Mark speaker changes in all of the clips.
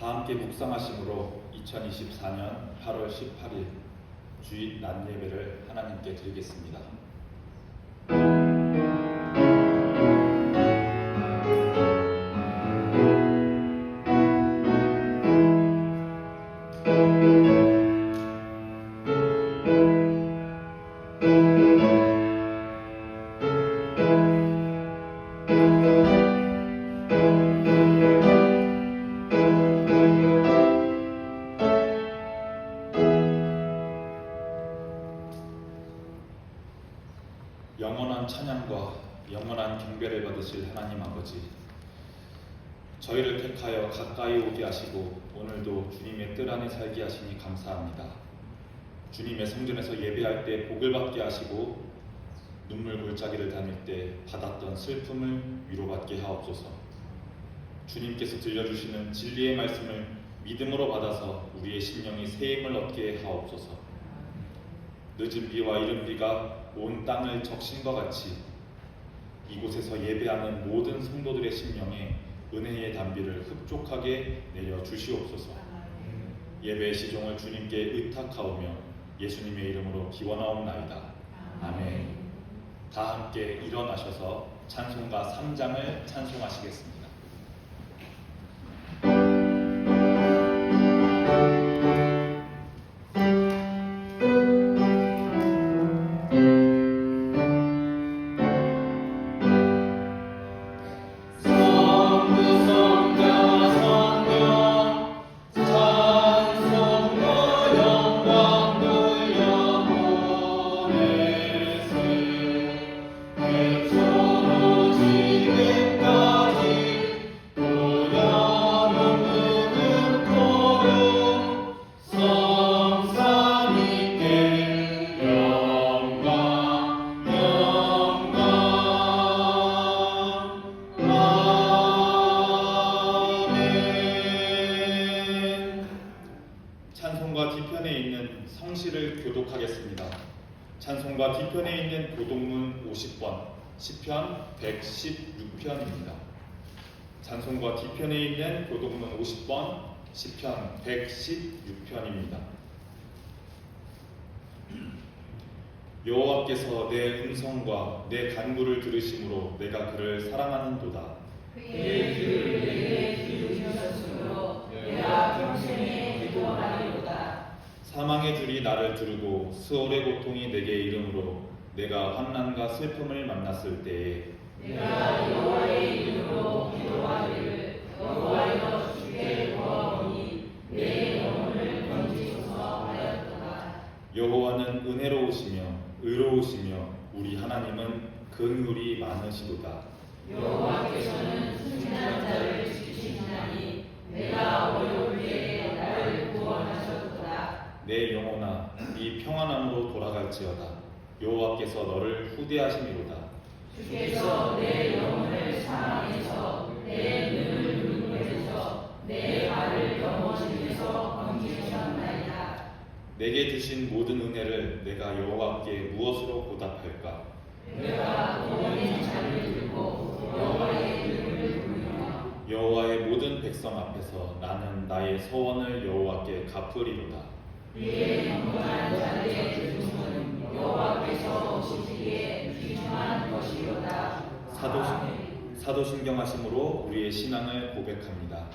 Speaker 1: 다 함께 묵상하심으로 2024년 8월 18일 주일 낮 예배를 하나님께 드리겠습니다. 영원한 찬양과 영원한 경배를 받으실 하나님 아버지, 저희를 택하여 가까이 오게 하시고 오늘도 주님의 뜰 안에 살게 하시니 감사합니다. 주님의 성전에서 예배할 때 복을 받게 하시고 눈물 골짜기를 다닐 때 받았던 슬픔을 위로받게 하옵소서. 주님께서 들려주시는 진리의 말씀을 믿음으로 받아서 우리의 심령이 새 힘을 얻게 하옵소서. 늦은 비와 이른 비가 온 땅을 적신과 같이 이곳에서 예배하는 모든 성도들의 심령에 은혜의 단비를 흡족하게 내려 주시옵소서. 예배의 시종을 주님께 의탁하오며 예수님의 이름으로 기원하옵나이다. 아멘. 다 함께 일어나셔서 찬송가 3장을 찬송하시겠습니다. 찬송가 뒤편에 있는 성시를 교독하겠습니다. 찬송가 뒤편에 있는 교독문 50번, 시편 116편입니다. 찬송가 뒤편에 있는 교독문 50번, 시편 116편입니다. 여호와께서 내 음성과 내 간구를 들으심으로 내가 그를 사랑하는도다.
Speaker 2: 그의 귀를 내게 기울이셨으므로 내가 평생에 기도하리로다.
Speaker 1: 사망의 줄이 나를 두르고 수월의 고통이 내게 이름으로 내가 환난과 슬픔을 만났을 때에
Speaker 2: 내가 여호와의 이름으로 기도하기를 여호와여 주께 구하오니 내 영혼을 건지소서 하였도다.
Speaker 1: 여호와는 은혜로우시며 의로우시며 우리 하나님은 긍휼이 많으시도다.
Speaker 2: 여호와께서는 순진한 자를 지키시나니 내가 어려울 때에 나를 구원하셨도다.
Speaker 1: 내 영혼아 네 평안함으로 돌아갈지어다. 여호와께서 너를 후대하심이로다.
Speaker 2: 주께서 내 영혼을 사망에서 내 눈을 눈물에서 내 발을 넘어짐에서 건지셨나이다.
Speaker 1: 내게 주신 모든 은혜를 내가 여호와께 무엇으로 보답할까?
Speaker 2: 내가 구원의 잔을 들고 여호와의 이름을 부르며
Speaker 1: 여호와의 모든 백성 앞에서 나는 나의 서원을 여호와께 갚으리로다.
Speaker 2: 그의 경건한 자들의 죽음은 여호와께서 보시기에 귀중한 것이로다.
Speaker 1: 사도신경하심으로 우리의 신앙을 고백합니다.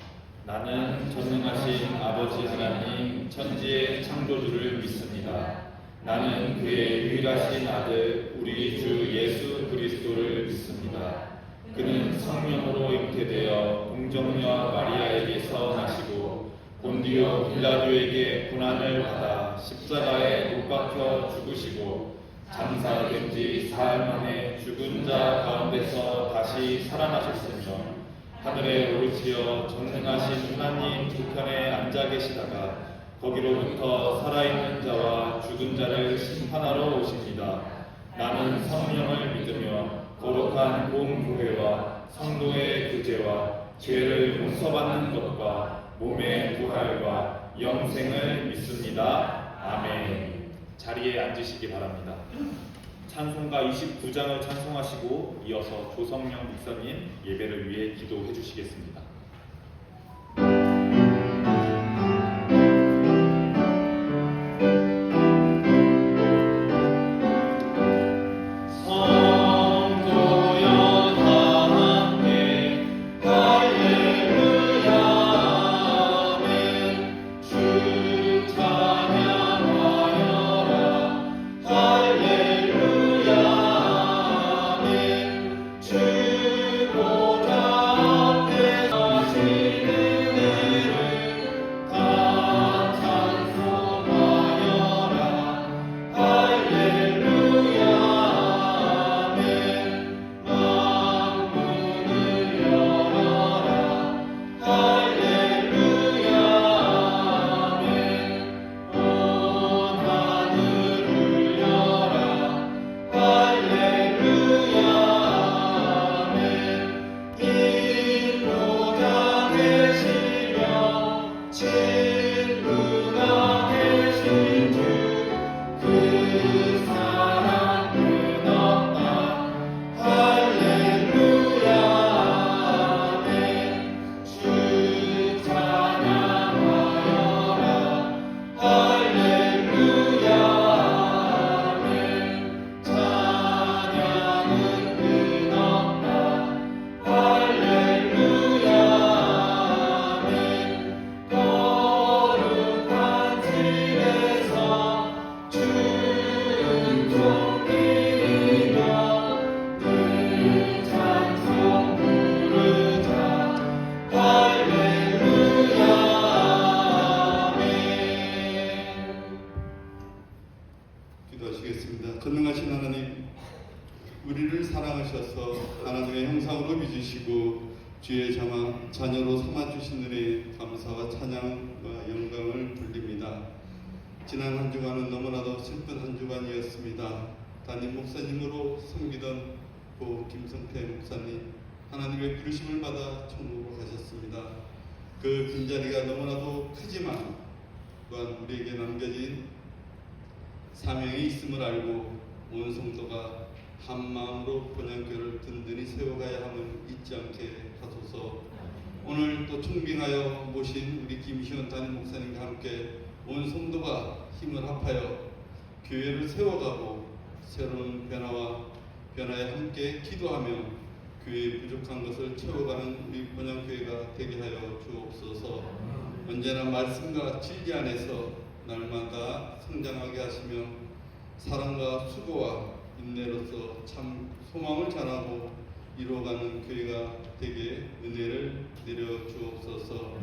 Speaker 1: 나는 전능하신 아버지 하나님 천지의 창조주를 믿습니다. 나는 그의 유일하신 아들 우리 주 예수 그리스도를 믿습니다. 그는 성령으로 잉태되어 공정녀 마리아에게서 나시고 본디오 빌라도에게 고난을 받아 십자가에 못 박혀 죽으시고 장사된 지 사흘 만에 죽은 자 가운데서 다시 살아나셨으며 하늘에 오르시어 전능하신 하나님 우편에 앉아 계시다가 거기로부터 살아있는 자와 죽은 자를 심판하러 오십니다. 나는 성령을 믿으며 거룩한 공교회와 성도의 구제와 죄를 용서받는 것과 몸의 부활과 영생을 믿습니다. 아멘. 자리에 앉으시기 바랍니다. 찬송가 29장을 찬송하시고 이어서 조성영 목사님 예배를 위해 기도해 주시겠습니다.
Speaker 3: 기도하시겠습니다. 전능하신 하나님, 우리를 사랑하셔서 하나님의 형상으로 빚으시고 주의 자녀로 삼아주신 은혜에 감사와 찬양과 영광을 돌립니다. 지난 한 주간은 너무나도 슬픈 한 주간이었습니다. 담임 목사님으로 섬기던 고 김성태 목사님, 하나님의 부르심을 받아 천국으로 가셨습니다. 그 빈자리가 너무나도 크지만 또한 우리에게 남겨진 사명이 있음을 알고 온 성도가 한 마음으로 본향교를 든든히 세워가야 함을 잊지 않게 하소서. 오늘 또 총빙하여 모신 우리 김시원 담임 목사님과 함께 온 성도가 힘을 합하여 교회를 세워가고 새로운 변화에 함께 기도하며 교회의 부족한 것을 채워가는 우리 본향교회가 되게 하여 주옵소서. 언제나 말씀과 진리 안에서 날마다 성장하게 하시며 사랑과 수고와 인내로서 참 소망을 전하고 이루어가는 교회가 되게 은혜를 내려 주옵소서.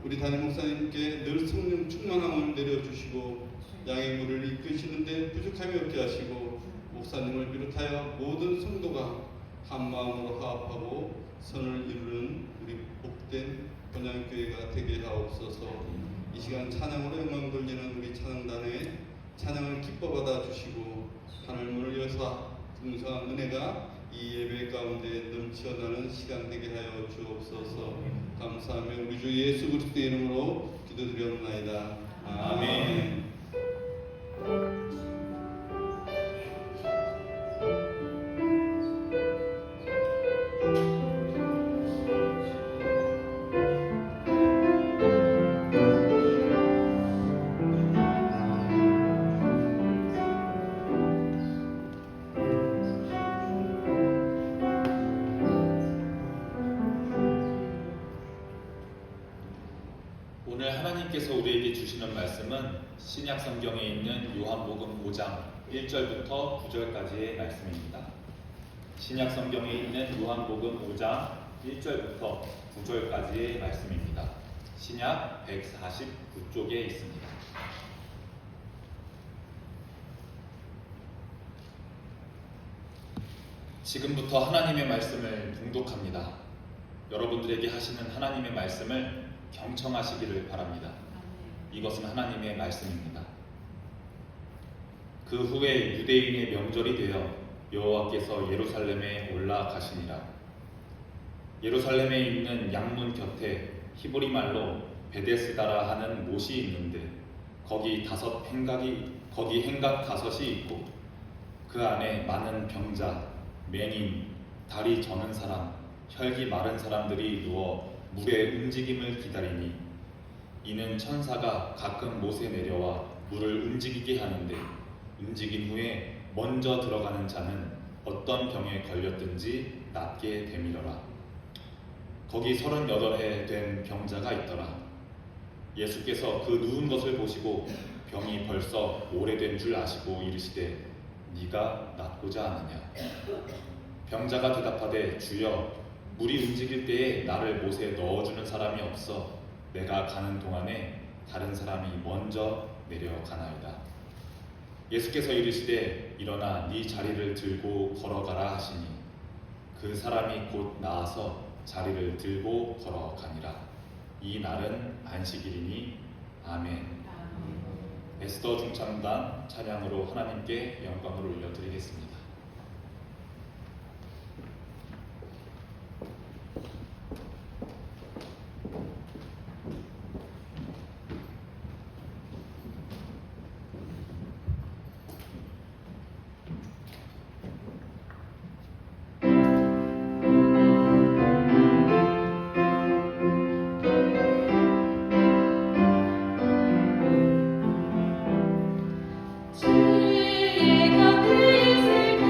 Speaker 3: 우리 담임 목사님께 늘 성령 충만함을 내려주시고 양의 물을 이끄시는데 부족함이 없게 하시고 목사님을 비롯하여 모든 성도가 한 마음으로 화합하고 선을 이루는 우리 복된 본향교회가 되게 하옵소서. 이 시간 찬양으로 영광 돌리는 우리 찬양단의 찬양을 기뻐 받아 주시고 하늘 문을 여사 풍성한 은혜가 이 예배 가운데 넘쳐나는 시간 되게 하여 주옵소서. 감사하며 우리 주 예수 그리스도의 이름으로 기도드리옵나이다. 아멘.
Speaker 1: 오늘 하나님께서 우리에게 주시는 말씀은 신약 성경에 있는 요한복음 5장 1절부터 9절까지의 말씀입니다. 신약 성경에 있는 요한복음 5장 1절부터 9절까지의 말씀입니다. 신약 149쪽에 있습니다. 지금부터 하나님의 말씀을 봉독합니다. 여러분들에게 하시는 하나님의 말씀을 경청하시기를 바랍니다. 이것은 하나님의 말씀입니다. 그 후에 유대인의 명절이 되어 여호와께서 예루살렘에 올라가시니라. 예루살렘에 있는 양문 곁에 히브리 말로 베데스다라 하는 못이 있는데 거기 행각 5이 있고 그 안에 많은 병자, 맹인, 다리 저는 사람, 혈기 마른 사람들이 누워 물의 움직임을 기다리니 이는 천사가 가끔 못에 내려와 물을 움직이게 하는데 움직인 후에 먼저 들어가는 자는 어떤 병에 걸렸든지 낫게 되밀어라. 거기 38해 된 병자가 있더라. 예수께서 그 누운 것을 보시고 병이 벌써 오래된 줄 아시고 이르시되 네가 낫고자 하느냐. 병자가 대답하되 주여 물이 움직일 때에 나를 못에 넣어주는 사람이 없어 내가 가는 동안에 다른 사람이 먼저 내려가나이다. 예수께서 이르시되 일어나 네 자리를 들고 걸어가라 하시니 그 사람이 곧 나아서 자리를 들고 걸어가니라. 이 날은 안식일이니 아멘. 에스더 중창단 찬양으로 하나님께 영광을 올려드리겠습니다.
Speaker 2: 주의 곁에 있을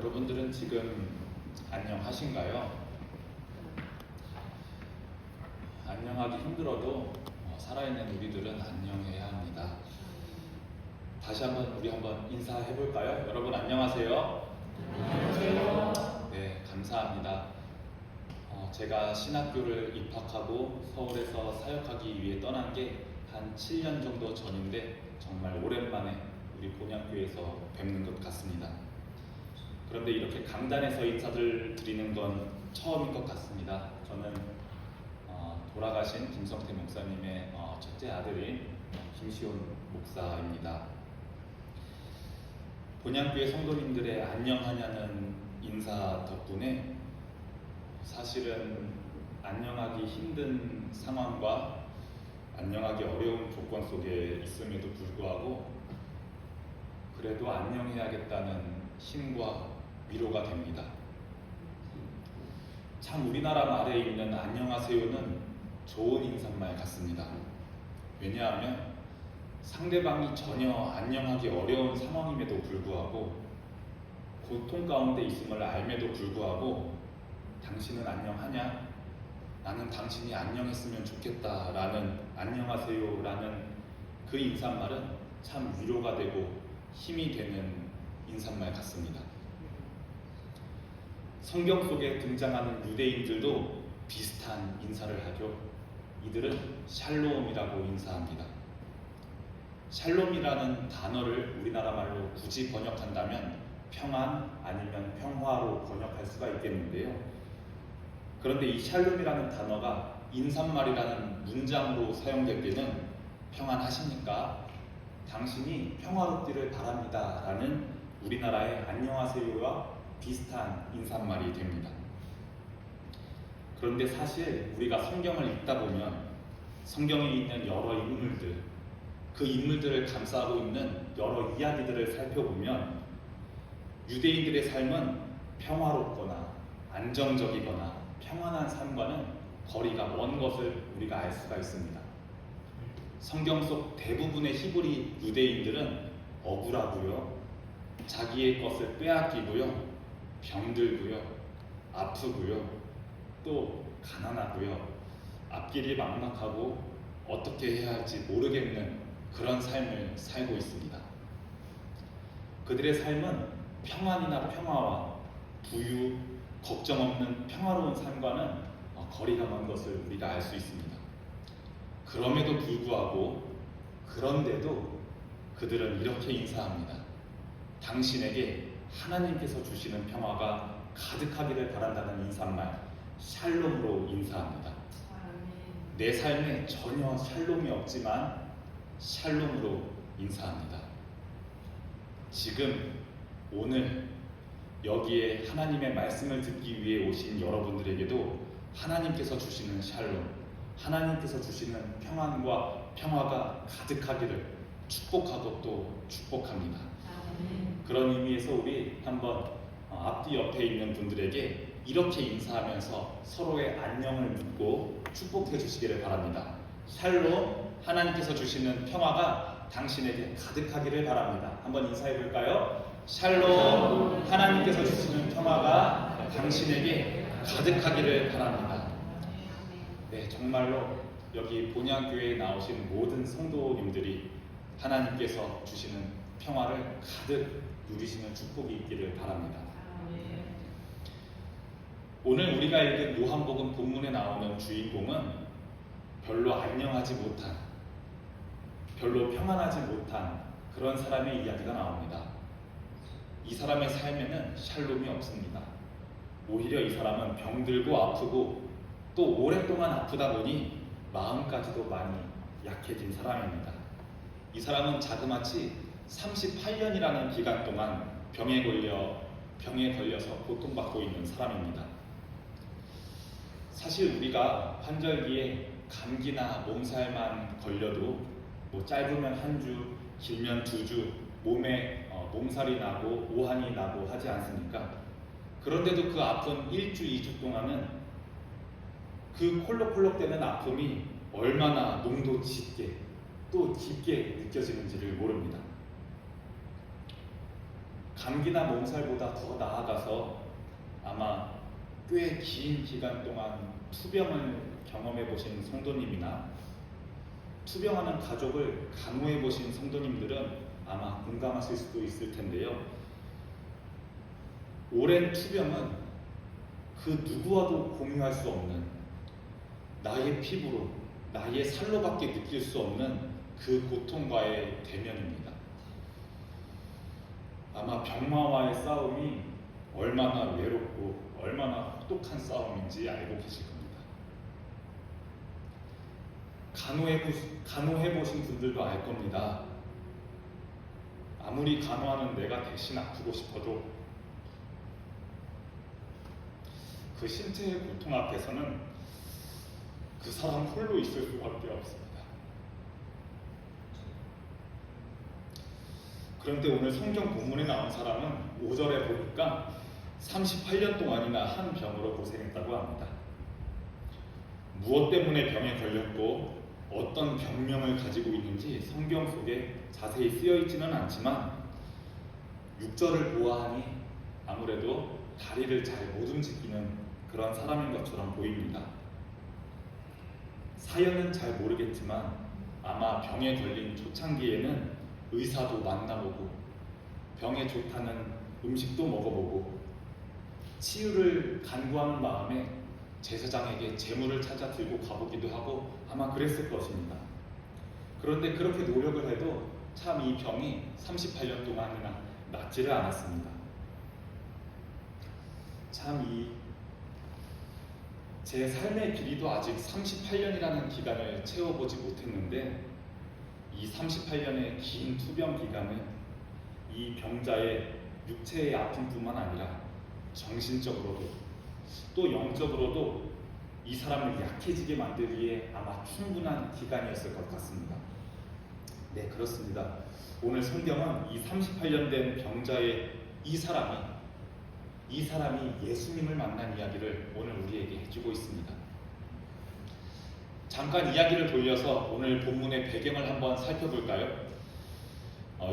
Speaker 1: 여러분들은 지금 안녕하신가요? 안녕하기 힘들어도 살아있는 우리들은 안녕해야 합니다. 다시 우리 한번 인사해 볼까요? 여러분 안녕하세요.
Speaker 2: 안녕하세요.
Speaker 1: 네, 감사합니다. 제가 신학교를 입학하고 서울에서 사역하기 위해 떠난 게 한 7년 정도 전인데 정말 오랜만에 우리 본향교에서 뵙는 것 같습니다. 그런데 이렇게 강단에서 인사를 드리는 건 처음인 것 같습니다. 저는 돌아가신 김성태 목사님의 첫째 아들인 김시온 목사입니다. 본향교회 성도님들의 안녕하냐는 인사 덕분에 사실은 안녕하기 힘든 상황과 안녕하기 어려운 조건 속에 있음에도 불구하고 그래도 안녕해야겠다는 힘과 위로가 됩니다. 참 우리나라 말에 있는 안녕하세요는 좋은 인사말 같습니다. 왜냐하면 상대방이 전혀 안녕하기 어려운 상황임에도 불구하고 고통 가운데 있음을 알매도 불구하고 당신은 안녕하냐? 나는 당신이 안녕했으면 좋겠다라는 안녕하세요라는 그 인사말은 참 위로가 되고 힘이 되는 인사말 같습니다. 성경 속에 등장하는 유대인들도 비슷한 인사를 하죠. 이들은 샬롬이라고 인사합니다. 샬롬이라는 단어를 우리나라 말로 굳이 번역한다면 평안 아니면 평화로 번역할 수가 있겠는데요. 그런데 이 샬롬이라는 단어가 인사말이라는 문장으로 사용될 때는 평안하십니까? 당신이 평화롭기를 바랍니다 라는 우리나라의 안녕하세요와 비슷한 인사말이 됩니다. 그런데 사실 우리가 성경을 읽다 보면 성경에 있는 여러 인물들, 그 인물들을 감싸고 있는 여러 이야기들을 살펴보면 유대인들의 삶은 평화롭거나 안정적이거나 평안한 삶과는 거리가 먼 것을 우리가 알 수가 있습니다. 성경 속 대부분의 히브리 유대인들은 억울하고요, 자기의 것을 빼앗기고요, 병들고요, 아프고요, 또 가난하고요, 앞길이 막막하고 어떻게 해야 할지 모르겠는 그런 삶을 살고 있습니다. 그들의 삶은 평안이나 평화와 부유, 걱정 없는 평화로운 삶과는 거리가 먼 것을 우리가 알 수 있습니다. 그럼에도 불구하고 그런데도 그들은 이렇게 인사합니다. 당신에게 하나님께서 주시는 평화가 가득하기를 바란다는 인사말 샬롬으로 인사합니다. 내 삶에 전혀 샬롬이 없지만 샬롬으로 인사합니다. 지금 오늘 여기에 하나님의 말씀을 듣기 위해 오신 여러분들에게도 하나님께서 주시는 샬롬, 하나님께서 주시는 평안과 평화가 가득하기를 축복하고 또 축복합니다. 그런 의미에서 우리 한번 앞뒤 옆에 있는 분들에게 이렇게 인사하면서 서로의 안녕을 묻고 축복해 주시기를 바랍니다. 샬롬, 하나님께서 주시는 평화가 당신에게 가득하기를 바랍니다. 한번 인사해 볼까요? 샬롬, 하나님께서 주시는 평화가 당신에게 가득하기를 바랍니다. 네, 정말로 여기 본향교회에 나오신 모든 성도님들이 하나님께서 주시는 평화를 가득 누리시는 축복이 있기를 바랍니다. 오늘 우리가 읽은 요한복음 본문에 나오는 주인공은 별로 안녕하지 못한, 별로 평안하지 못한 그런 사람의 이야기가 나옵니다. 이 사람의 삶에는 샬롬이 없습니다. 오히려 이 사람은 병들고 아프고 또 오랫동안 아프다 보니 마음까지도 많이 약해진 사람입니다. 이 사람은 자그마치 38년이라는 기간 동안 병에 걸려서 고통받고 있는 사람입니다. 사실 우리가 환절기에 감기나 몸살만 걸려도 짧으면 한 주, 길면 2주 몸에 몸살이 나고 오한이 나고 하지 않습니까? 그런데도 그 아픈 1주, 2주 동안은 그 콜록콜록대는 아픔이 얼마나 농도 짙게 또 깊게 느껴지는지를 모릅니다. 감기나 몸살보다 더 나아가서 아마 꽤 긴 기간 동안 투병을 경험해 보신 성도님이나 투병하는 가족을 간호해 보신 성도님들은 아마 공감하실 수도 있을 텐데요. 오랜 투병은 그 누구와도 공유할 수 없는 나의 피부로, 나의 살로밖에 느낄 수 없는 그 고통과의 대면입니다. 아마 병마와의 싸움이 얼마나 외롭고 얼마나 혹독한 싸움인지 알고 계실 겁니다. 간호해 보신 분들도 알 겁니다. 아무리 간호하는 내가 대신 아프고 싶어도 그 신체의 고통 앞에서는 그 사람 홀로 있을 수밖에 없습니다. 그런데 오늘 성경 본문에 나온 사람은 5절에 보니까 38년 동안이나 한 병으로 고생했다고 합니다. 무엇 때문에 병에 걸렸고 어떤 병명을 가지고 있는지 성경 속에 자세히 쓰여 있지는 않지만 6절을 보아하니 아무래도 다리를 잘 못 움직이는 그런 사람인 것처럼 보입니다. 사연은 잘 모르겠지만 아마 병에 걸린 초창기에는 의사도 만나보고 병에 좋다는 음식도 먹어보고 치유를 간구하는 마음에 제사장에게 제물을 찾아 들고 가보기도 하고 아마 그랬을 것입니다. 그런데 그렇게 노력을 해도 참 이 병이 38년 동안이나 낫지를 않았습니다. 참 제 삶의 길이도 아직 38년이라는 기간을 채워보지 못했는데 이 38년의 긴 투병 기간은 이 병자의 육체의 아픔뿐만 아니라 정신적으로도 또 영적으로도 이 사람을 약해지게 만들기에 아마 충분한 기간이었을 것 같습니다. 네, 그렇습니다. 오늘 성경은 이 38년 된 병자의 이 사람이 예수님을 만난 이야기를 오늘 우리에게 해주고 있습니다. 잠깐 이야기를 돌려서 오늘 본문의 배경을 한번 살펴볼까요?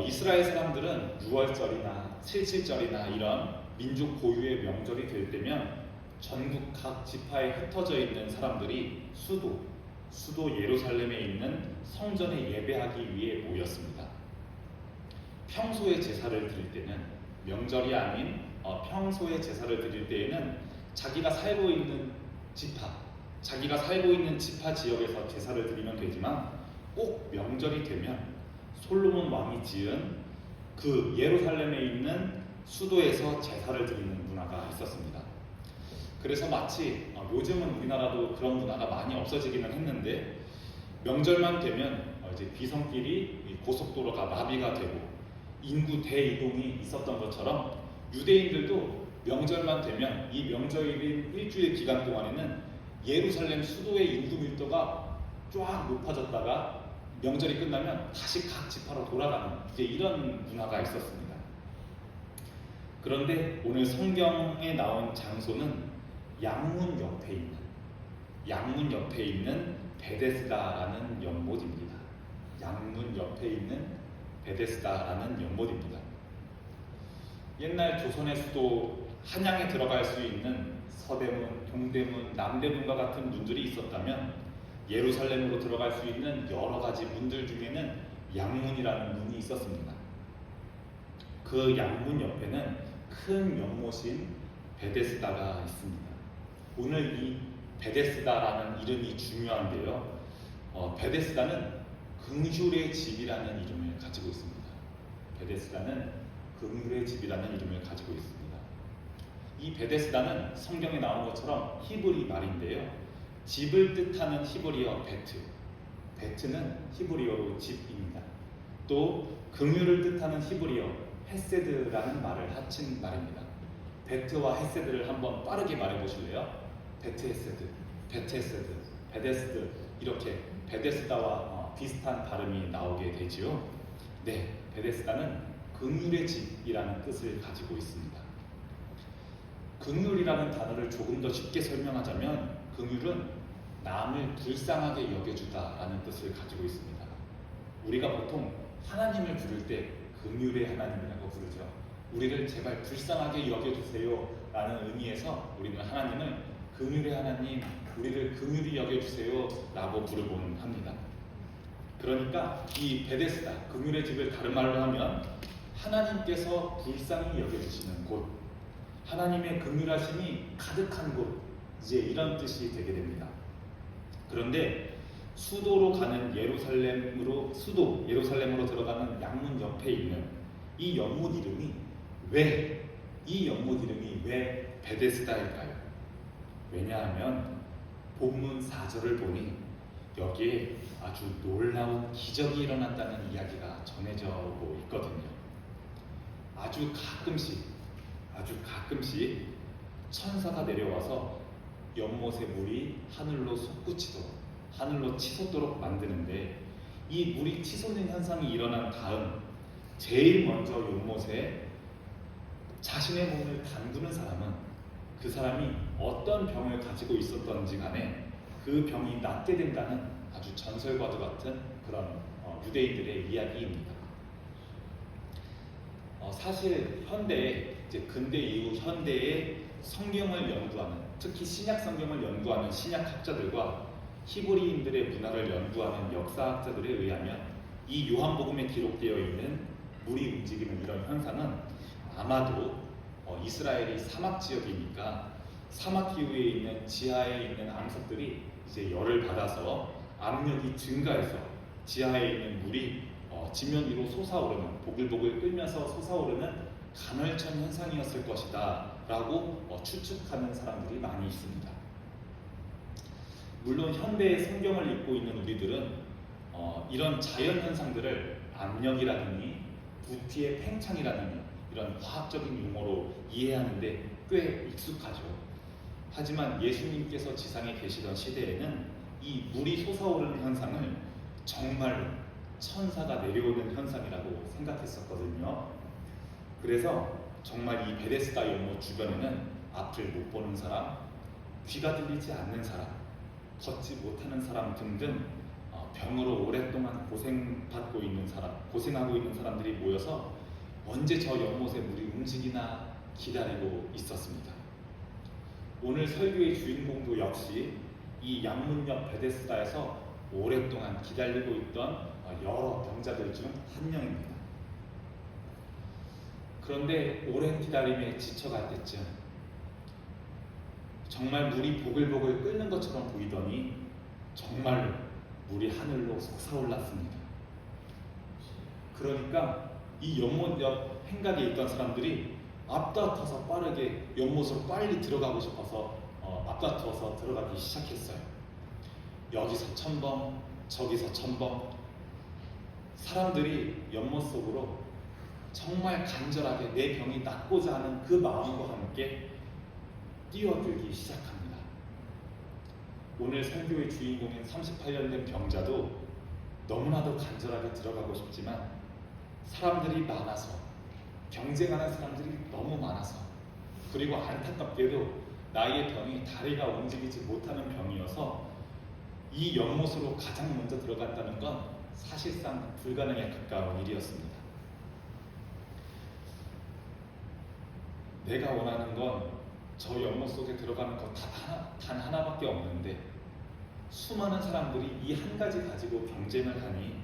Speaker 1: 이스라엘 사람들은 6월절이나 7.7절이나 이런 민족 고유의 명절이 될 때면 전국 각 지파에 흩어져 있는 사람들이 수도 예루살렘에 있는 성전에 예배하기 위해 모였습니다. 평소에 제사를 드릴 때는 명절이 아닌 평소에 제사를 드릴 때에는 자기가 살고 있는 지파 지역에서 제사를 드리면 되지만 꼭 명절이 되면 솔로몬 왕이 지은 그 예루살렘에 있는 수도에서 제사를 드리는 문화가 있었습니다. 그래서 마치 요즘은 우리나라도 그런 문화가 많이 없어지기는 했는데 명절만 되면 이제 비성길이 고속도로가 마비가 되고 인구 대이동이 있었던 것처럼 유대인들도 명절만 되면 이 명절인 일주일 기간 동안에는 예루살렘 수도의 인구 밀도가 쫙 높아졌다가 명절이 끝나면 다시 각 지파로 돌아가는 이제 이런 문화가 있었습니다. 그런데 오늘 성경에 나온 장소는 양문 옆에 있는 베데스다라는 연못입니다. 양문 옆에 있는 베데스다라는 연못입니다. 옛날 조선의 수도 한양에 들어갈 수 있는 서대문, 동대문, 남대문과 같은 문들이 있었다면 예루살렘으로 들어갈 수 있는 여러 가지 문들 중에는 양문이라는 문이 있었습니다. 그 양문 옆에는 큰 연못인 베데스다가 있습니다. 오늘 이 베데스다라는 이름이 중요한데요. 베데스다는 긍휼의 집이라는 이름을 가지고 있습니다. 베데스다는 긍휼의 집이라는 이름을 가지고 있습니다. 이 베데스다는 성경에 나온 것처럼 히브리 말인데요. 집을 뜻하는 히브리어 베트는 히브리어로 집입니다. 또 긍휼을 뜻하는 히브리어 헤세드라는 말을 합친 말입니다. 베트와 헤세드를 한번 빠르게 말해 보실래요? 베트 헤세드, 베데스드 이렇게 베데스다와 비슷한 발음이 나오게 되지요. 네, 베데스다는 긍휼의 집이라는 뜻을 가지고 있습니다. 긍휼이라는 단어를 조금 더 쉽게 설명하자면 긍휼은 남을 불쌍하게 여겨주다라는 뜻을 가지고 있습니다. 우리가 보통 하나님을 부를 때 긍휼의 하나님이라고 부르죠. 우리를 제발 불쌍하게 여겨주세요 라는 의미에서 우리는 하나님을 긍휼의 하나님, 우리를 긍휼히 여겨주세요 라고 부르곤 합니다. 그러니까 이 베데스다, 긍휼의 집을 다른 말로 하면 하나님께서 불쌍히 여겨주시는 곳, 하나님의 긍휼하심이 가득한 곳, 이제 이런 뜻이 되게 됩니다. 그런데 수도 예루살렘으로 들어가는 양문 옆에 있는 이 연못 이름이 왜 베데스다일까요? 왜냐하면 본문 4절을 보니 여기에 아주 놀라운 기적이 일어났다는 이야기가 전해져 오고 있거든요. 아주 가끔씩 천사가 내려와서 연못의 물이 하늘로 치솟도록 만드는데, 이 물이 치솟는 현상이 일어난 다음 제일 먼저 연못에 자신의 몸을 담그는 사람은 그 사람이 어떤 병을 가지고 있었던지 간에 그 병이 낫게 된다는 아주 전설과도 같은 그런 유대인들의 이야기입니다. 사실 근대 이후 현대의 성경을 연구하는, 특히 신약 성경을 연구하는 신약학자들과 히브리인들의 문화를 연구하는 역사학자들에 의하면 이 요한복음에 기록되어 있는 물이 움직이는 이런 현상은 아마도 이스라엘이 사막 지역이니까 사막 기후에 있는 지하에 있는 암석들이 이제 열을 받아서 압력이 증가해서 지하에 있는 물이 지면 위로 솟아오르는, 보글보글 끓면서 솟아오르는 간헐천 현상이었을 것이다 라고 추측하는 사람들이 많이 있습니다. 물론 현대의 성경을 읽고 있는 우리들은 이런 자연 현상들을 압력이라느니 부피의 팽창이라느니 이런 과학적인 용어로 이해하는데 꽤 익숙하죠. 하지만 예수님께서 지상에 계시던 시대에는 이 물이 솟아오르는 현상을 정말로 천사가 내려오는 현상이라고 생각했었거든요. 그래서 정말 이 베데스다 연못 주변에는 앞을 못 보는 사람, 귀가 들리지 않는 사람, 걷지 못하는 사람 등등 병으로 오랫동안 고생하고 있는 사람들이 모여서 언제 저 연못의 물이 움직이나 기다리고 있었습니다. 오늘 설교의 주인공도 역시 이 양문 옆 베데스다에서 오랫동안 기다리고 있던 여러 병자들 중 한 명입니다. 그런데 오랜 기다림에 지쳐갈 때쯤 정말 물이 보글보글 끓는 것처럼 보이더니 정말로 물이 하늘로 솟아올랐습니다. 그러니까 이 연못 옆 행각에 있던 사람들이 앞다퉈서 빠르게 연못으로 빨리 들어가고 싶어서 앞다투어서 들어가기 시작했어요. 여기서 첨벙, 저기서 첨벙. 사람들이 연못 속으로 정말 간절하게 내 병이 낫고자 하는 그 마음과 함께 뛰어들기 시작합니다. 오늘 설교의 주인공인 38년 된 병자도 너무나도 간절하게 들어가고 싶지만 사람들이 많아서, 경쟁하는 사람들이 너무 많아서, 그리고 안타깝게도 나의 병이 다리가 움직이지 못하는 병이어서 이 연못으로 가장 먼저 들어간다는 건 사실상 불가능에 가까운 일이었습니다. 내가 원하는 건 저 연못 속에 들어가는 것 단 하나밖에 없는데 수많은 사람들이 이 한 가지 가지고 경쟁을 하니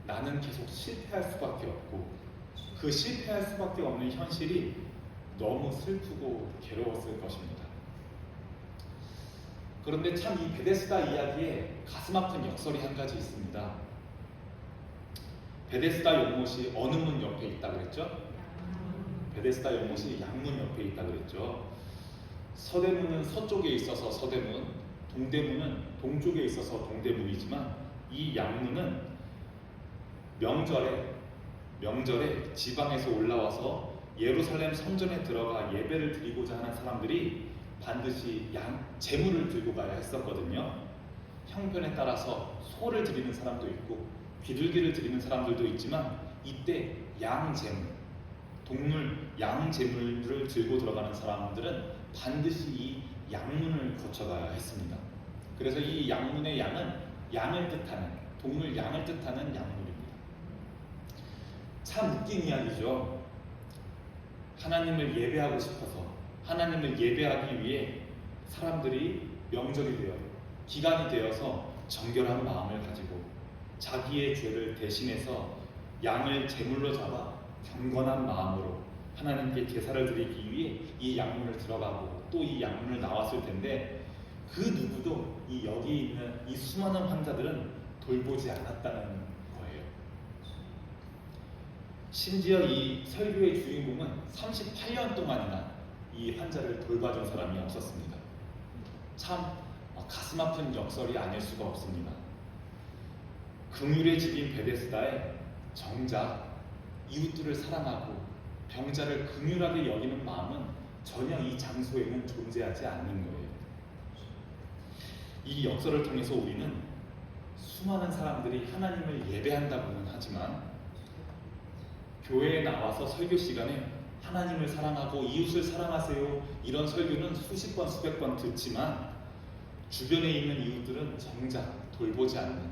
Speaker 1: 나는 계속 실패할 수밖에 없고, 그 실패할 수밖에 없는 현실이 너무 슬프고 괴로웠을 것입니다. 그런데 참 이 베데스다 이야기에 가슴 아픈 역설이 한 가지 있습니다. 베데스다 연못이 어느 문 옆에 있다 그랬죠? 베데스다 연못이 양문 옆에 있다 그랬죠. 서대문은 서쪽에 있어서 서대문, 동대문은 동쪽에 있어서 동대문이지만 이 양문은 명절에 지방에서 올라와서 예루살렘 성전에 들어가 예배를 드리고자 하는 사람들이 반드시 제물을 들고 가야 했었거든요. 형편에 따라서 소를 드리는 사람도 있고 비둘기를 드리는 사람들도 있지만 이때 동물 양제물을 들고 들어가는 사람들은 반드시 이 양문을 거쳐가야 했습니다. 그래서 이 양문의 양은 동물 양을 뜻하는 양문입니다. 참 웃긴 이야기죠. 하나님을 예배하고 싶어서 하나님을 예배하기 위해 사람들이 명절이 되어 기간이 되어서 정결한 마음을 가지고 자기의 죄를 대신해서 양을 제물로 잡아 경건한 마음으로 하나님께 제사를 드리기 위해 이 양문을 들어가고 또 이 양문을 나왔을 텐데 그 누구도 이 여기 있는 이 수많은 환자들은 돌보지 않았다는 거예요. 심지어 이 설교의 주인공은 38년 동안이나 이 환자를 돌봐준 사람이 없었습니다. 참 가슴 아픈 역설이 아닐 수가 없습니다. 긍휼의 집인 베데스다에 정작 이웃들을 사랑하고 병자를 긍휼하게 여기는 마음은 전혀 이 장소에는 존재하지 않는 거예요. 이 역설을 통해서 우리는 수많은 사람들이 하나님을 예배한다고는 하지만 교회에 나와서 설교 시간에 하나님을 사랑하고 이웃을 사랑하세요 이런 설교는 수십 번 수백 번 듣지만 주변에 있는 이웃들은 정작 돌보지 않는,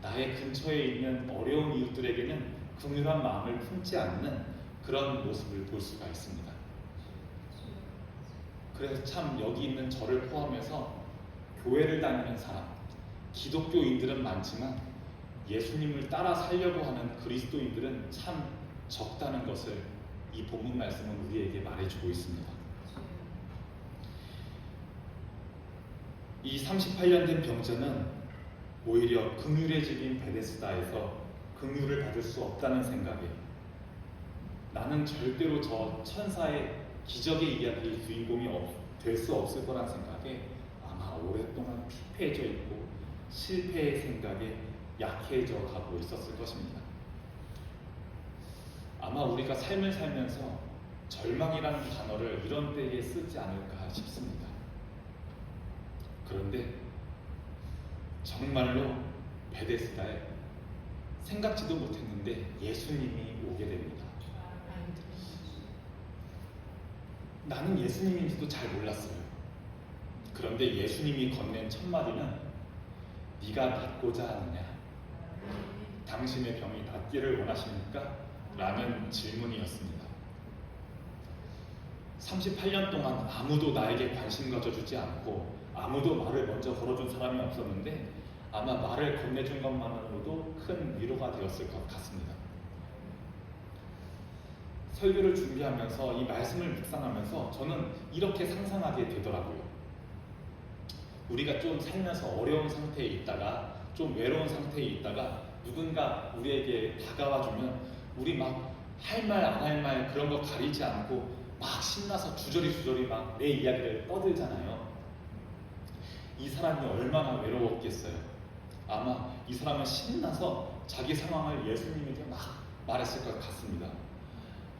Speaker 1: 나의 근처에 있는 어려운 이웃들에게는 긍휼한 마음을 품지 않는 그런 모습을 볼 수가 있습니다. 그래서 참 여기 있는 저를 포함해서 교회를 다니는 사람, 기독교인들은 많지만 예수님을 따라 살려고 하는 그리스도인들은 참 적다는 것을 이 본문 말씀은 우리에게 말해주고 있습니다. 이 38년 된 병자는 오히려 긍휼의 집인 베데스다에서 긍휼을 받을 수 없다는 생각에 나는 절대로 저 천사의 기적의 이야기의 주인공이 될 수 없을 거란 생각에 아마 오랫동안 피폐해져 있고 실패의 생각에 약해져 가고 있었을 것입니다. 아마 우리가 삶을 살면서 절망이라는 단어를 이런 때에 쓰지 않을까 싶습니다. 그런데 정말로 베데스다에 생각지도 못했는데 예수님이 오게 됩니다. 나는 예수님인지도 잘 몰랐어요. 그런데 예수님이 건넨 첫 마디는 네가 낫고자 하느냐? 당신의 병이 낫기를 원하십니까? 라는 질문이었습니다. 38년 동안 아무도 나에게 관심 가져주지 않고 아무도 말을 먼저 걸어준 사람이 없었는데 아마 말을 건네준 것만으로도 큰 위로가 되었을 것 같습니다. 설교를 준비하면서 이 말씀을 묵상하면서 저는 이렇게 상상하게 되더라고요. 우리가 좀 살면서 어려운 상태에 있다가 좀 외로운 상태에 있다가 누군가 우리에게 다가와주면 우리 막 할 말 안 할 말 그런 거 가리지 않고 막 신나서 주저리 막 내 이야기를 떠들잖아요. 이 사람이 얼마나 외로웠겠어요. 아마 이 사람은 신나서 자기 상황을 예수님에게 막 말했을 것 같습니다.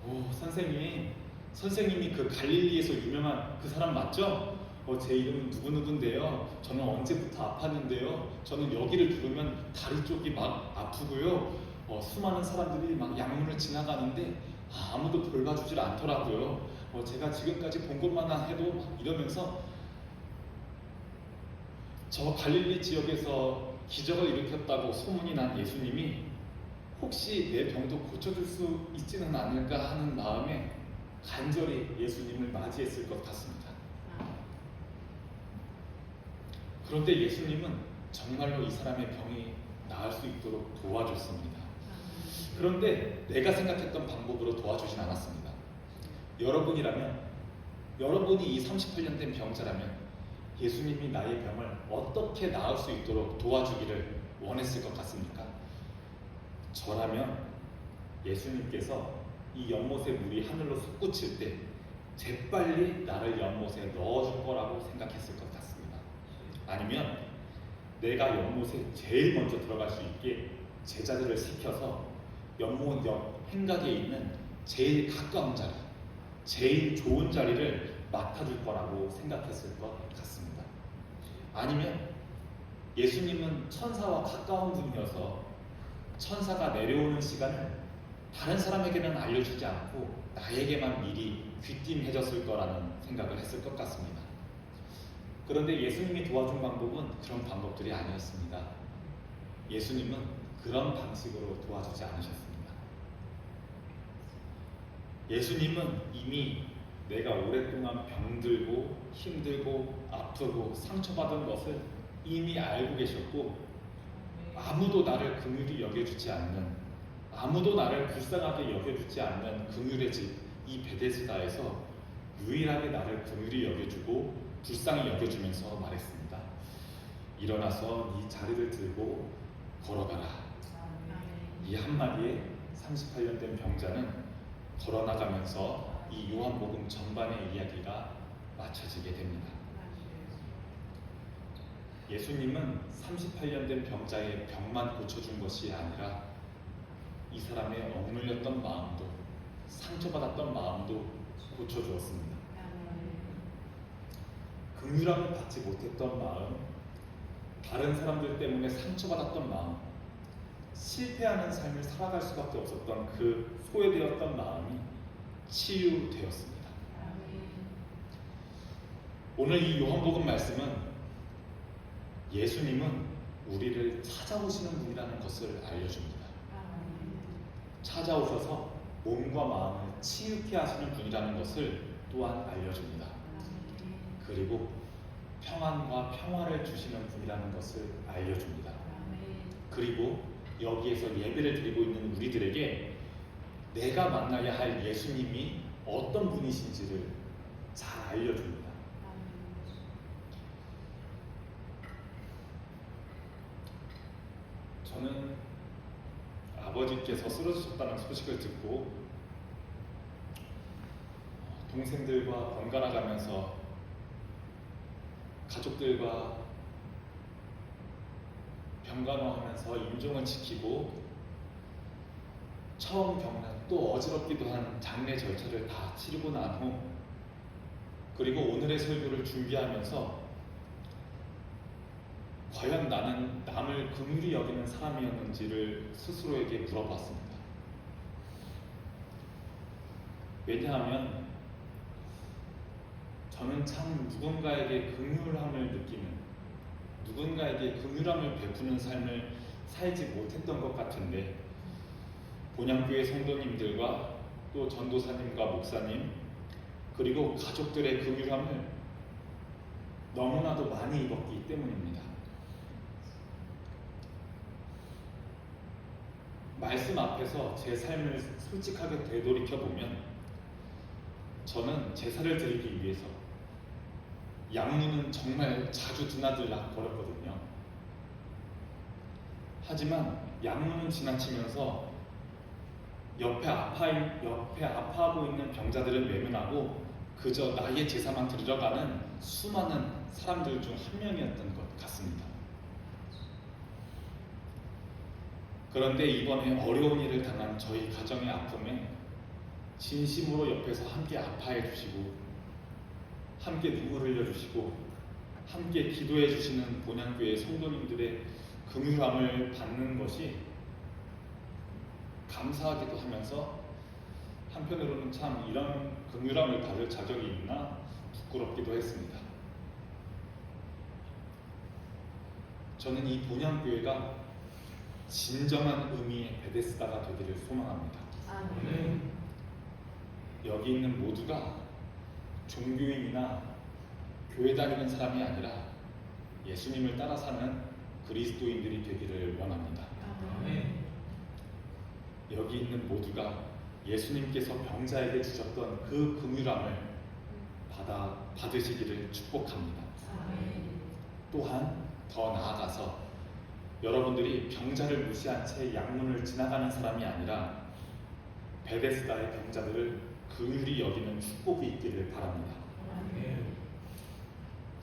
Speaker 1: 오, 선생님이 그 갈릴리에서 유명한 그 사람 맞죠? 제 이름은 누구누구인데요. 저는 언제부터 아팠는데요. 저는 여기를 두르면 다리 쪽이 막 아프고요. 수많은 사람들이 막 양문을 지나가는데 아무도 돌봐주질 않더라고요. 제가 지금까지 본 것만 해도 막 이러면서 저 갈릴리 지역에서 기적을 일으켰다고 소문이 난 예수님이 혹시 내 병도 고쳐줄 수 있지는 않을까 하는 마음에 간절히 예수님을 맞이했을 것 같습니다. 그런데 예수님은 정말로 이 사람의 병이 나을 수 있도록 도와줬습니다. 그런데 내가 생각했던 방법으로 도와주진 않았습니다. 여러분이 이 38년 된 병자라면 예수님이 나의 병을 어떻게 나을 수 있도록 도와주기를 원했을 것 같습니까? 저라면 예수님께서 이 연못의 물이 하늘로 솟구칠 때 재빨리 나를 연못에 넣어줄 거라고 생각했을 것 같습니다. 아니면 내가 연못에 제일 먼저 들어갈 수 있게 제자들을 시켜서 연못 옆 행각에 있는 제일 가까운 자리, 제일 좋은 자리를 맡아줄 거라고 생각했을 것 같습니다. 아니면 예수님은 천사와 가까운 분이어서 천사가 내려오는 시간을 다른 사람에게는 알려주지 않고 나에게만 미리 귀띔해줬을 거라는 생각을 했을 것 같습니다. 그런데 예수님이 도와준 방법은 그런 방법들이 아니었습니다. 예수님은 그런 방식으로 도와주지 않으셨습니다. 예수님은 이미 내가 오랫동안 병들고 힘들고 아프고 상처받은 것을 이미 알고 계셨고, 아무도 나를 긍휼히 여겨주지 않는, 아무도 나를 불쌍하게 여겨주지 않는 긍휼의 집, 이 베데스다에서 유일하게 나를 긍휼히 여겨주고 불쌍히 여겨주면서 말했습니다. 일어나서 네 자리를 들고 걸어가라. 이 한마디에 38년 된 병자는 걸어나가면서 이 요한복음 전반의 이야기가 마쳐지게 됩니다. 예수님은 38년 된 병자의 병만 고쳐준 것이 아니라 이 사람의 억눌렸던 마음도, 상처받았던 마음도 고쳐주었습니다. 긍휼함을 받지 못했던 마음, 다른 사람들 때문에 상처받았던 마음, 실패하는 삶을 살아갈 수밖에 없었던 그 소외되었던 마음이 치유되었습니다. 오늘 이 요한복음 말씀은 예수님은 우리를 찾아오시는 분이라는 것을 알려줍니다. 찾아오셔서 몸과 마음을 치유케 하시는 분이라는 것을 또한 알려줍니다. 그리고 평안과 평화를 주시는 분이라는 것을 알려줍니다. 그리고 여기에서 예배를 드리고 있는 우리들에게 내가 만나야 할 예수님이 어떤 분이신지를 잘 알려줍니다. 저는 아버지께서 쓰러지셨다는 소식을 듣고 동생들과 번갈아 가면서 가족들과 병간호하면서 임종을 지키고 처음 겪는 또 어지럽기도 한 장례 절차를 다 치르고 난 후, 그리고 오늘의 설교를 준비하면서 과연 나는 남을 긍휼히 여기는 사람이었는지를 스스로에게 물어봤습니다. 왜냐하면 저는 참 누군가에게 긍휼함을 느끼는, 누군가에게 긍휼함을 베푸는 삶을 살지 못했던 것 같은데, 본향교회 성도님들과 또 전도사님과 목사님 그리고 가족들의 긍휼함을 너무나도 많이 입었기 때문입니다. 말씀 앞에서 제 삶을 솔직하게 되돌이켜보면 저는 제사를 드리기 위해서 양문은 정말 자주 드나들락 거렸거든요. 하지만 양문은 지나치면서 옆에 아파하고 있는 병자들은 외면하고 그저 나의 제사만 드리러 가는 수많은 사람들 중 한 명이었던 것 같습니다. 그런데 이번에 어려운 일을 당한 저희 가정의 아픔에 진심으로 옆에서 함께 아파해 주시고 함께 눈물 흘려 주시고 함께 기도해 주시는 본향교회 성도님들의 긍휼함을 받는 것이 감사하기도 하면서 한편으로는 참 이런 긍휼함을 받을 자격이 있나 부끄럽기도 했습니다. 저는 이 본향교회가 진정한 의미의 베데스다가 되기를 소망합니다. 여기 있는 모두가 종교인이나 교회 다니는 사람이 아니라 예수님을 따라 사는 그리스도인들이 되기를 원합니다. 여기 있는 모두가 예수님께서 병자에게 주셨던 그 긍휼함을 받으시기를 축복합니다. 또한 더 나아가서 여러분들이 병자를 무시한 채 양문을 지나가는 사람이 아니라 베데스다의 병자들을 긍휼히 여기는 축복이 있기를 바랍니다.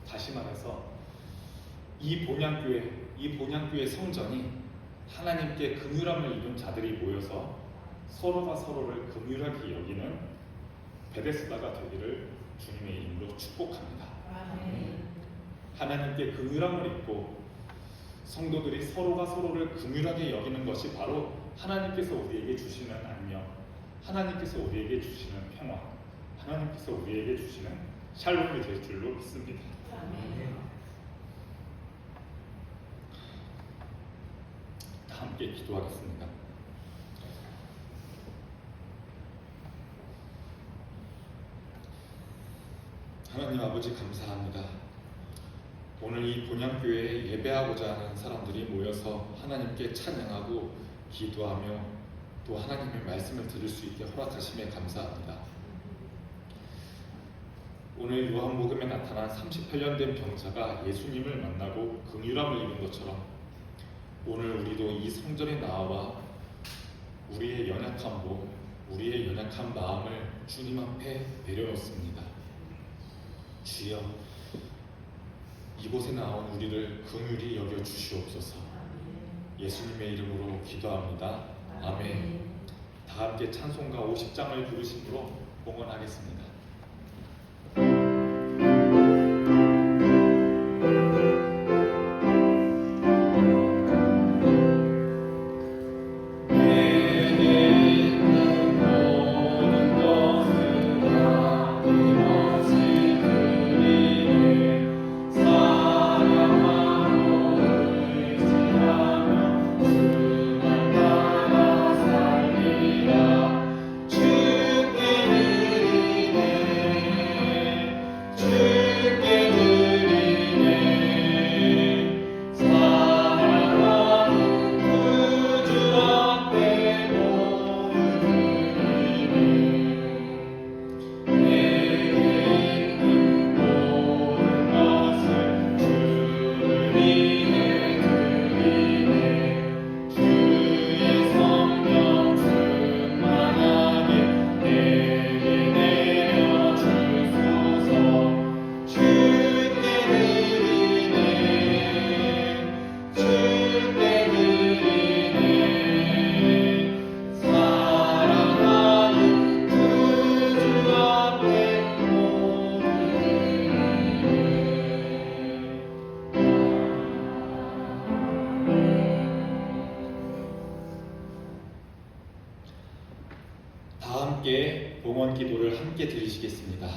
Speaker 1: 다시 말해서 이 본향교회 성전이 하나님께 긍휼함을 입은 자들이 모여서 서로가 서로를 긍휼하게 여기는 베데스다가 되기를 주님의 이름으로 축복합니다. 하나님께 긍휼함을 입고 성도들이 서로가 서로를 긍휼하게 여기는 것이 바로 하나님께서 우리에게 주시는 안녕, 하나님께서 우리에게 주시는 평화, 하나님께서 우리에게 주시는 샬롬이 될 줄로 믿습니다. 함께 기도하겠습니다. 하나님 아버지 감사합니다. 오늘 이 본향교회에 예배하고자 하는 사람들이 모여서 하나님께 찬양하고 기도하며 또 하나님의 말씀을 들을 수 있게 허락하심에 감사합니다. 오늘 요한복음에 나타난 38년 된 병자가 예수님을 만나고 긍휼함을 입은 것처럼 오늘 우리도 이 성전에 나와 우리의 연약한 몸, 우리의 연약한 마음을 주님 앞에 내려놓습니다. 주여, 이곳에 나온 우리를 긍휼히 여겨 주시옵소서. 예수님의 이름으로 기도합니다. 아멘. 다 함께 찬송가 50장을 부르심으로 봉헌하겠습니다. 다 함께 봉헌 기도를 함께 드리시겠습니다.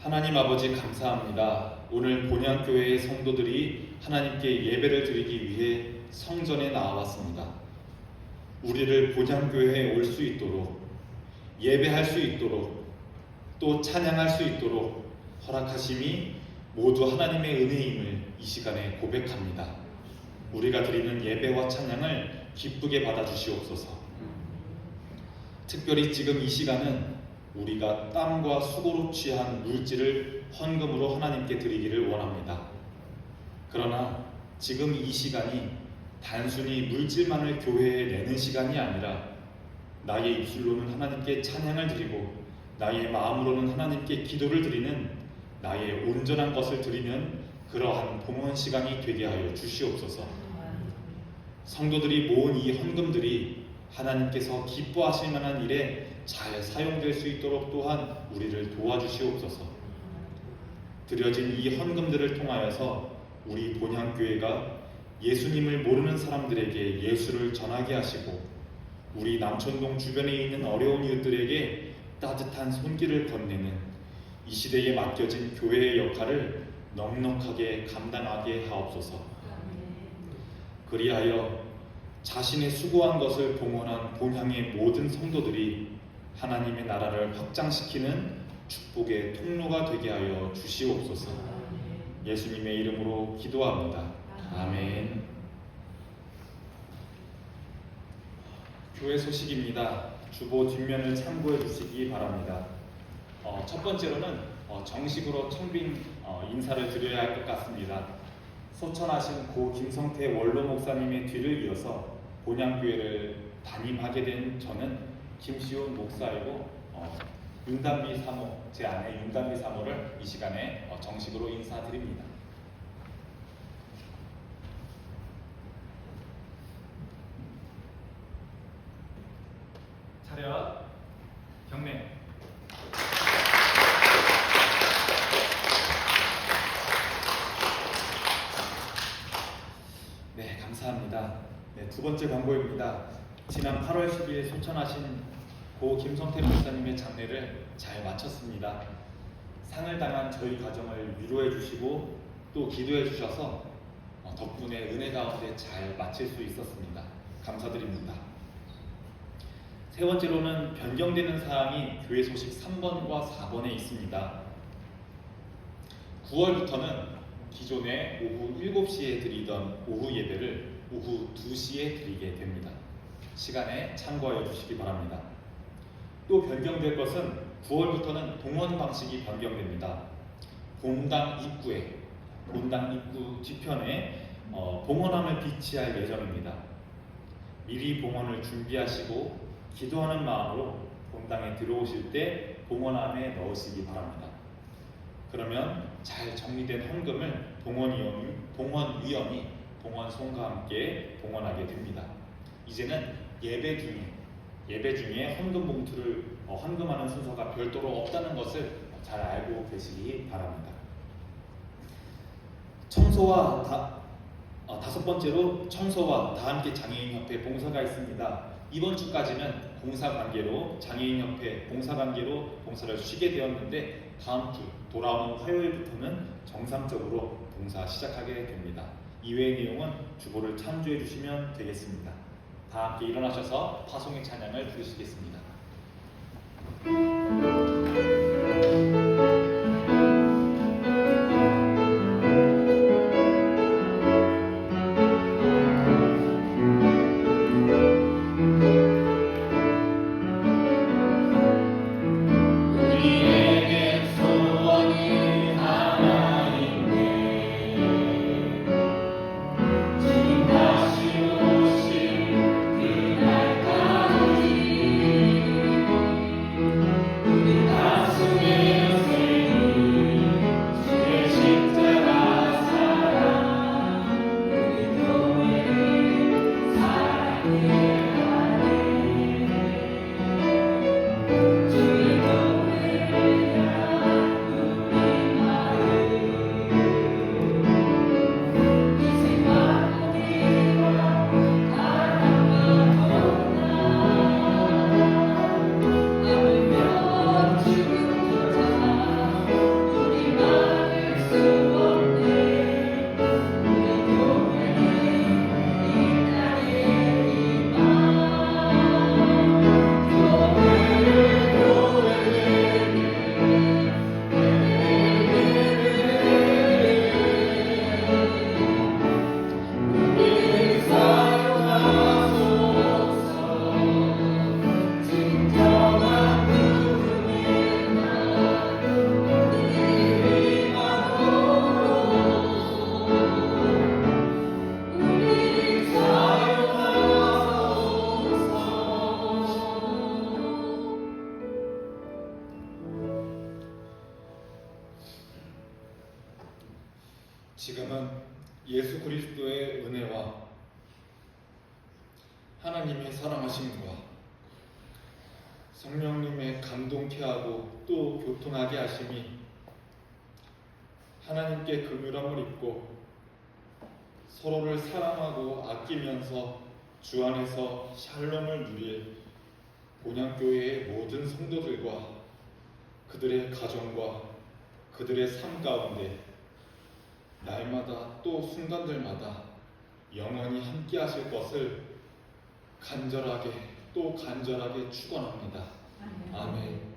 Speaker 1: 하나님 아버지 감사합니다. 오늘 본향교회의 성도들이 하나님께 예배를 드리기 위해 성전에 나와왔습니다. 우리를 본향교회에 올 수 있도록, 예배할 수 있도록, 또 찬양할 수 있도록 허락하심이 모두 하나님의 은혜임을 이 시간에 고백합니다. 우리가 드리는 예배와 찬양을 기쁘게 받아주시옵소서. 특별히 지금 이 시간은 우리가 땀과 수고로 취한 물질을 헌금으로 하나님께 드리기를 원합니다. 그러나 지금 이 시간이 단순히 물질만을 교회에 내는 시간이 아니라 나의 입술로는 하나님께 찬양을 드리고 나의 마음으로는 하나님께 기도를 드리는 나의 온전한 것을 드리는 그러한 봉헌 시간이 되게 하여 주시옵소서. 성도들이 모은 이 헌금들이 하나님께서 기뻐하실 만한 일에 잘 사용될 수 있도록 또한 우리를 도와주시옵소서. 드려진 이 헌금들을 통하여서 우리 본향교회가 예수님을 모르는 사람들에게 예수를 전하게 하시고 우리 남천동 주변에 있는 어려운 이웃들에게 따뜻한 손길을 건네는 이 시대에 맡겨진 교회의 역할을 넉넉하게 감당하게 하옵소서. 그리하여 자신의 수고한 것을 봉헌한 본향의 모든 성도들이 하나님의 나라를 확장시키는 축복의 통로가 되게 하여 주시옵소서. 예수님의 이름으로 기도합니다. 아멘. 교회 소식입니다. 주보 뒷면을 참고해 주시기 바랍니다. 첫 번째로는 정식으로 청빙 인사를 드려야 할 것 같습니다. 소천하신 고 김성태 원로 목사님의 뒤를 이어서 본향교회를 담임하게 된 저는 김시훈 목사이고 윤단비 사모, 제 아내 윤단비 사모를 이 시간에 정식으로 인사드립니다. 차렷, 경례. 네, 감사합니다. 네, 두 번째 광고입니다. 지난 8월 10일 소천하신 고 김성태 목사님의 장례를 잘 마쳤습니다. 상을 당한 저희 가정을 위로해 주시고 또 기도해 주셔서 덕분에 은혜 가운데 잘 마칠 수 있었습니다. 감사드립니다. 세 번째로는 변경되는 사항이 교회 소식 3번과 4번에 있습니다. 9월부터는 기존에 오후 7시에 드리던 오후 예배를 오후 2시에 드리게 됩니다. 시간에 참고하여 주시기 바랍니다. 또 변경될 것은 9월부터는 동원 방식이 변경됩니다. 본당 입구 뒤편에 봉헌함을 비치할 예정입니다. 미리 봉헌을 준비하시고 기도하는 마음으로 본당에 들어오실 때 봉헌함에 넣으시기 바랍니다. 그러면 잘 정리된 헌금을 봉헌위원이 봉헌송과 함께 봉헌하게 됩니다. 이제는 예배 중에 헌금 봉투를 헌금하는 순서가 별도로 없다는 것을 잘 알고 계시기 바랍니다. 다섯 번째로 청소와 다함께 장애인협회 봉사가 있습니다. 이번 주까지는 봉사관계로 장애인협회 봉사관계로 봉사를 쉬게 되었는데 다음 주 돌아오는 화요일부터는 정상적으로 봉사 시작하게 됩니다. 이외의 내용은 주보를 참조해 주시면 되겠습니다. 다 함께 일어나셔서 파송의 찬양을 부르시겠습니다. 지금은 예수 그리스도의 은혜와 하나님의 사랑하심과 성령님의 감동케 하고 또 교통하게 하심이 하나님께 긍휼함을 입고 서로를 사랑하고 아끼면서 주 안에서 샬롬을 누릴 본향교회의 모든 성도들과 그들의 가정과 그들의 삶 가운데 날마다 또 순간들마다 영원히 함께 하실 것을 간절하게 또 간절하게 축원합니다. 아멘.